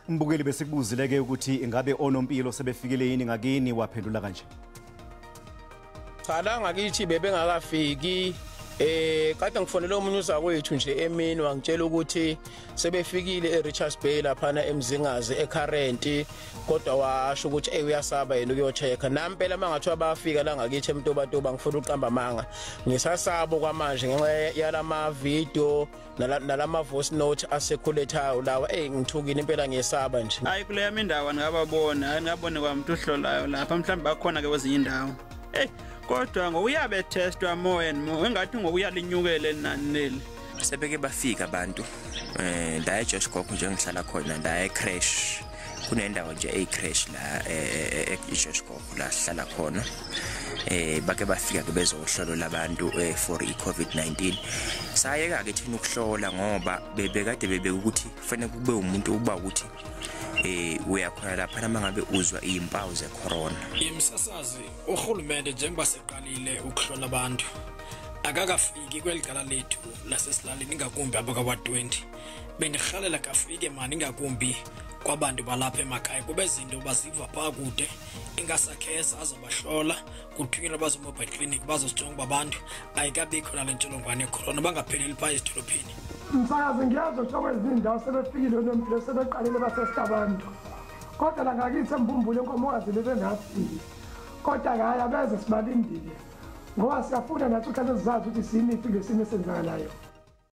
Mbukeli besikubuzile ke ukuthi ingabe onompilo sebefikile yini ngakini waphendula kanje. Cha la ngakithi bebengakafiki kade ngifonela umunye uzakwethu nje emini wangitshela ukuthi sebefikile eRichards Bay lapha eMzingazi eCurrent kodwa washo ukuthi uyasaba yena ukuyocheka nami phela mangathiwa bayafika la ngakithi eMtobatoba ngifuna uqamba manga ngisasabo kwamanje ngenxa yalama video nalama voice note asekhuletayo lawa ngithukile impela ngiyesaba nje. Hayi kule yami indawo ngababona ngabone kwamuntu uhlolayo lapha mhlawumbe bakhona ke kwezinye indawo. Kodwa ngokuyabe testwa more and more engathi ngokuyalinyukele linani leli sebeke bafika abantu la eJosh Gokho nje ngihlala khona la ecrash kunendawo nje ecrash la eJosh Gokho la sihlala khona bake bafika ke bezohlolo labantu for iCovid-19 sayeka ke thina ukuhlola ngoba bebekade bebeke ukuthi kufanele kube umuntu uba ukuthi uyakhona lapha mangabe uzwa izimpawu zecorona. Imsasazi uhulumende njengoba seqalile ukuhlola abantu akakafiki kweligala lethu lasesilalini ngakumbi abaka 20 benihalela kafike mani ngakumbi kwabantu balapha emakhaya kube izinto baziva phakude ingasakheza azobahlola kuthunyelwa bazo mobile clinic bazosijonga abantu ayikabikho nalentsholongwane yecorona bangapheleli pha ezidolophini. Msakazi ngiyazi ukuthi kwezindawo sebefikile onompilo sebeqalile basesitabantu kodwa la ngakithi embumbule inkomokazi lebengafiki kodwa hhayi abeze sibalindile ngoba siyafuna nathi ukuthi azazi ukuthi siyini ifike simo esenzakalayo.